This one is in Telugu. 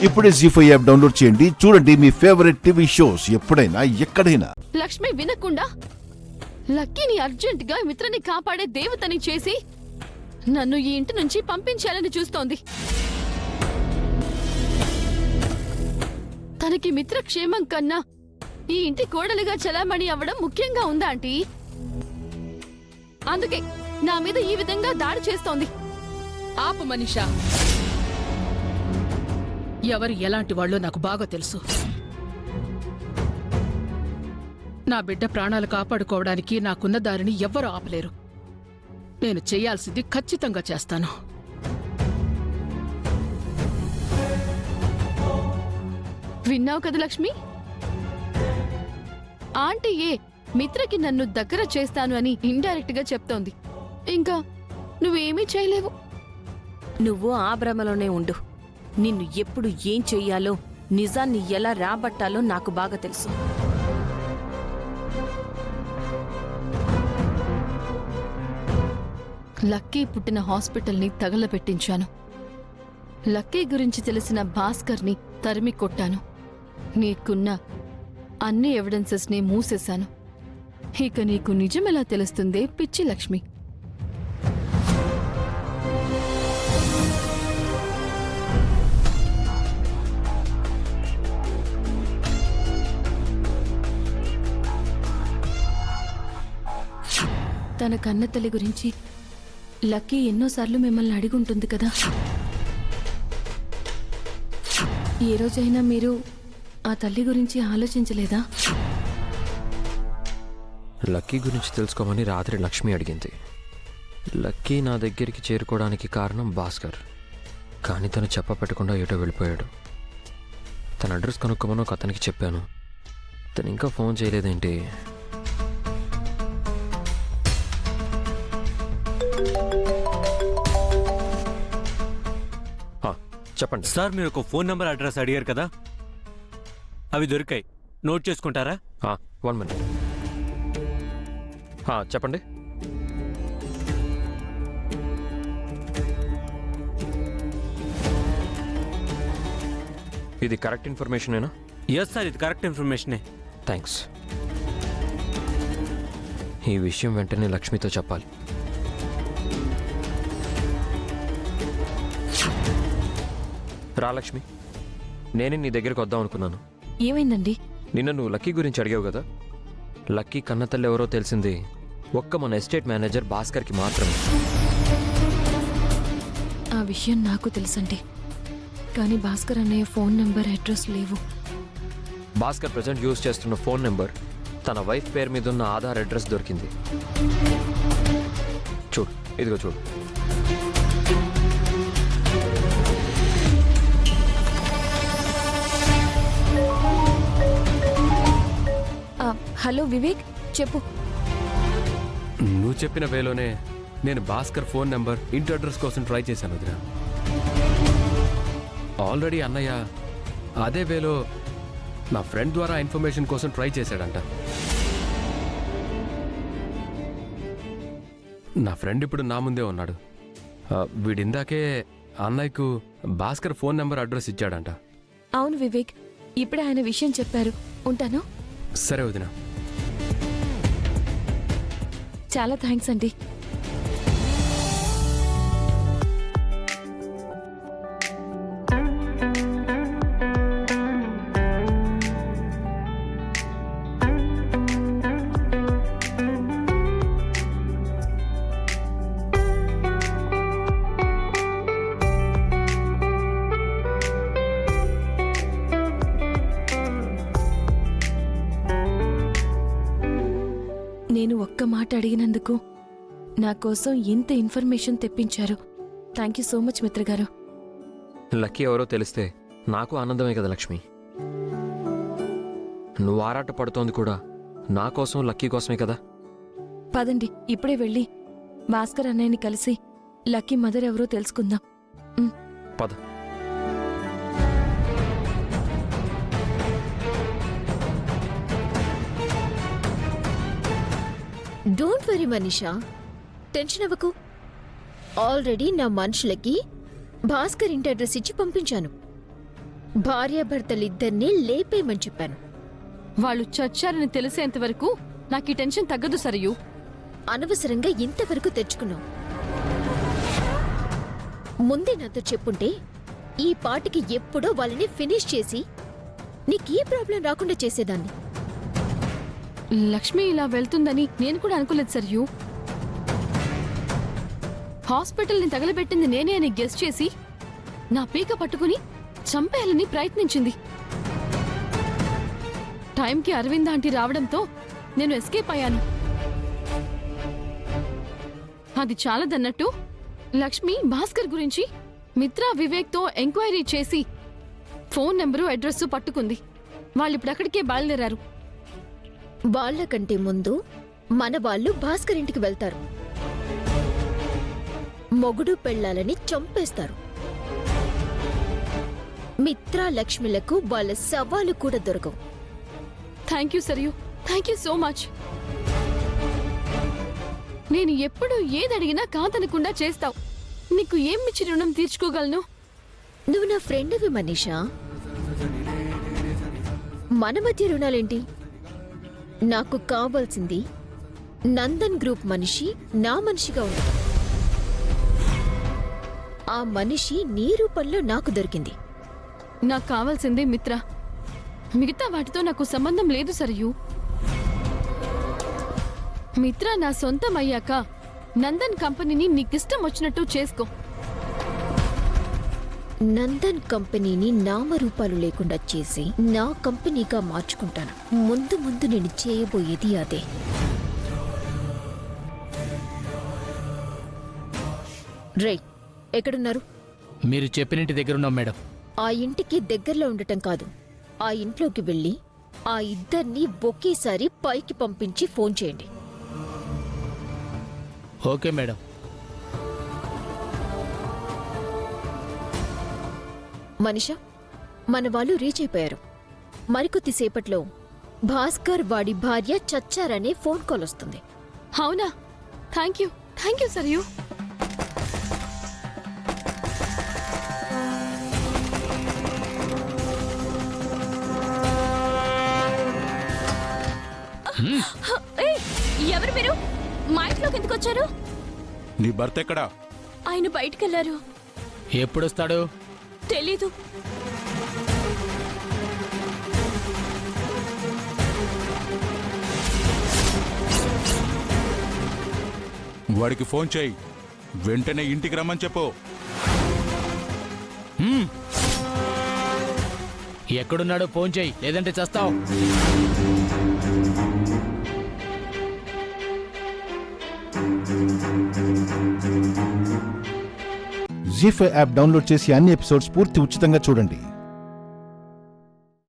ఇప్పుడే జీ5 యాప్ డౌన్లోడ్ చేయండి. చూడండి మీ ఫేవరెట్ టీవీ షోస్ ఎప్పుడైనా ఎక్కడైనా. లక్ష్మి వినకుండా లక్కీని అర్జెంట్ గా మిత్రని కాపాడే దేవతని చేసి నన్ను ఈ ఇంటి నుంచి పంపించాలని చూస్తోంది. తనకి మిత్ర క్షేమం కన్నా ఈ ఇంటి కోడలిగా చలామణి అవ్వడం ముఖ్యంగా ఉందా ఆంటీ? అందుకే నా మీద ఈ విధంగా దాడి చేస్తోంది. ఆపు మనీషా. ఎవరు ఎలాంటి వాళ్ళో నాకు బాగా తెలుసు. నా బిడ్డ ప్రాణాలు కాపాడుకోవడానికి నాకున్న దారిని ఎవ్వరూ ఆపలేరు. నేను చేయాల్సింది ఖచ్చితంగా చేస్తాను. విన్నావు కదా లక్ష్మి? ఆంటీ మిత్రకి నన్ను దగ్గర చేస్తాను అని ఇండైరెక్ట్ గా చెప్తోంది. ఇంకా నువ్వేమీ చేయలేవు. నువ్వు ఆ భ్రమలోనే ఉండు. నిన్ను ఎప్పుడు ఏం చెయ్యాలో, నిజాన్ని ఎలా రాబట్టాలో నాకు బాగా తెలుసు. లక్కీ పుట్టిన హాస్పిటల్ని తగలబెట్టించాను. లక్కీ గురించి తెలిసిన భాస్కర్ని తరిమి కొట్టాను. నీకున్న అన్ని ఎవిడెన్సెస్ ని మూసేశాను. ఇక నీకు నిజమెలా తెలుస్తుందే పిచ్చి లక్ష్మి. తన కన్న తల్లి గురించి లక్కీ ఎన్నోసార్లు మిమ్మల్ని అడిగుంటుంది కదా. ఏ రోజైనా మీరు ఆ తల్లి గురించి ఆలోచించలేదా? లక్కీ గురించి తెలుసుకోమని రాత్రి లక్ష్మి అడిగింది. లక్కీ నా దగ్గరికి చేరుకోవడానికి కారణం భాస్కర్. కానీ తను చెప్పపెట్టకుండా ఏటో వెళ్ళిపోయాడు. తన అడ్రస్ కనుక్కోమని ఒక అతనికి చెప్పాను. తను ఇంకా ఫోన్ చేయలేదేంటి? చెప్పండి సార్. మీరు ఒక ఫోన్ నెంబర్ అడ్రస్ అడిగారు కదా, అవి దొరికాయి. నోట్ చేసుకుంటారా? 1 minute. చెప్పండి. ఇది కరెక్ట్ ఇన్ఫర్మేషనేనా? ఎస్ సార్, ఇది కరెక్ట్ ఇన్ఫర్మేషనే. థ్యాంక్స్. ఈ విషయం వెంటనే లక్ష్మితో చెప్పాలి. రా లక్ష్మి, నేనే నీ దగ్గరికి వద్దాం అనుకున్నాను. ఏమైందండి? నిన్న నువ్వు లక్కీ గురించి అడిగావు కదా. లక్కీ కన్నతల్లి ఎవరో తెలిసింది ఒక్క మన ఎస్టేట్ మేనేజర్ భాస్కర్కి మాత్రమే. ఆ విషయం నాకు తెలుసండి, కానీ భాస్కర్ అన్నయ్య ఫోన్ నెంబర్, అడ్రస్ లేవు. భాస్కర్ ప్రజెంట్ యూజ్ చేస్తున్న ఫోన్ నెంబర్ తన వైఫ్ పేరు మీద ఉన్న ఆధార్ అడ్రస్ దొరికింది. చూడు, ఇదిగో చూడు. హలో వివేక్, చెప్పు. నువ్వు చెప్పిన వేలోనే నేను భాస్కర్ ఫోన్ నెంబర్, ఇంటి అడ్రస్ కోసం ట్రై చేశాను వదిన. ఆల్రెడీ అన్నయ్య అదే వేలో నా ఫ్రెండ్ ద్వారా ఇన్ఫర్మేషన్ కోసం ట్రై చేశాడంట. నా ఫ్రెండ్ ఇప్పుడు నా ముందే ఉన్నాడు. వీడిందాకే అన్నయ్యకు భాస్కర్ ఫోన్ నెంబర్, అడ్రస్ ఇచ్చాడంట. అవును వివేక్, ఇప్పుడే ఆయన విషయం చెప్పారు. ఉంటాను. సరే వదిన. చాలా థ్యాంక్స్ అండి. నేను ఒక్క మాట అడిగినందుకు నా కోసం ఇంత ఇన్ఫర్మేషన్ తెప్పించారు. థ్యాంక్ యూ సో మచ్ మిత్రగారు. లక్కీ ఎవరో తెలిస్తే నాకు ఆనందమే కదా లక్ష్మి. నువ్వు ఆరాట పడుతోంది కూడా నా కోసం, లక్కీ కోసమే కదా. పదండి, ఇప్పుడే వెళ్ళి భాస్కర్ అన్నయ్యని కలిసి లక్కీ మదర్ ఎవరో తెలుసుకుందాం. పద. డోంట్ వరీ మనీషా, టెన్షన్ అవ్వకు. ఆల్రెడీ నా మనుషులకి భాస్కర్ ఇంటి అడ్రస్ ఇచ్చి పంపించాను. భార్యాభర్తలిద్దరినీ లేపేయమని చెప్పాను. వాళ్ళు చచ్చారని తెలిసేంత వరకు నాకు ఈ టెన్షన్ తగ్గదు సరియు. అనవసరంగా ఇంతవరకు తెచ్చుకున్నావు. ముందే నాతో చెప్పుంటే ఈ పాటికి ఎప్పుడో వాళ్ళని ఫినిష్ చేసి నీకీ ప్రాబ్లం రాకుండా చేసేదాన్ని. లక్ష్మి ఇలా వెళ్తుందని నేను కూడా అనుకోలేదు సరియు. హాస్పిటల్ని తగలబెట్టింది నేనే అని గెస్ చేసి నా పీక పట్టుకుని చంపేయాలని ప్రయత్నించింది. టైంకి అరవింద్ ఆంటీ రావడంతో నేను ఎస్కేప్ అయ్యాను. అది చాలదన్నట్టు లక్ష్మి భాస్కర్ గురించి మిత్రా వివేక్తో ఎంక్వైరీ చేసి ఫోన్ నెంబరు అడ్రస్ పట్టుకుంది. వాళ్ళిప్పుడు అక్కడికే బయలుదేరారు. వాళ్ళకంటే ముందు మన వాళ్ళు భాస్కర్ ఇంటికి వెళ్తారు. మొగుడు పెళ్ళాలని చంపేస్తారు. మిత్రా లక్ష్మిలకు వాళ్ళ సవాలు కూడా దొరకవు. Thank you Sarayu, thank you so much. నేను ఎప్పుడు ఏదడిగినా కాదనకుండా చేస్తావు. నీకు ఏం మిచ్చి రుణం తీర్చుకోగలను? నువ్వు నా ఫ్రెండ్వి మనీషా. మన మధ్య రుణాలేంటి? నాకు కావాల్సింది నందన్ గ్రూప్ మనిషి నా మనిషిగా ఉండదు. ఆ మనిషి నీ రూపంలో నాకు దొరికింది. నాకు కావాల్సిందే మిత్ర. మిగతా వాటితో నాకు సంబంధం లేదు సరియు. మిత్ర నా సొంతం అయ్యాక నందన్ కంపెనీని నీకిష్టం వచ్చినట్టు చేసుకో. నందన్ కంపెనీని నామరూపాలు లేకుండా చేసి నా కంపెనీగా మార్చుకుంటాను. ముందు ముందు నేను చేయబోయేది అదే. రే, ఎక్కడున్నారు? మీరు చెప్పినింటి దగ్గరున్నాం మేడం. ఆ ఇంటికి దగ్గరలో ఉండటం కాదు, ఆ ఇంట్లోకి వెళ్ళి ఆ ఇద్దరిని ఒకేసారి పైకి పంపించి ఫోన్ చేయండి. Okay madam. మనిషా, మన వాళ్ళు రీచ్ అయిపోయారు. మరికొద్దిసేపట్లో భాస్కర్ వాడి భార్య చచ్చారనే ఫోన్ కాల్ వస్తుంది. అవునా? Thank you Sarayu. ఎవరు మీరు? మా ఇంట్లోకి ఎందుకు వచ్చారు? నీ భర్త ఎక్కడా? ఆయన బయటికెళ్లారు. ఎప్పుడొస్తాడు? తెలీదు. వాడికి ఫోన్ చేయి, వెంటనే ఇంటికి రమ్మని చెప్పు. ఎక్కడున్నాడో ఫోన్ చేయి, లేదంటే చస్తావు. జీ5 యాప్ డౌన్లోడ్ చేసి అన్ని ఎపిసోడ్స్ పూర్తి ఉచితంగా చూడండి.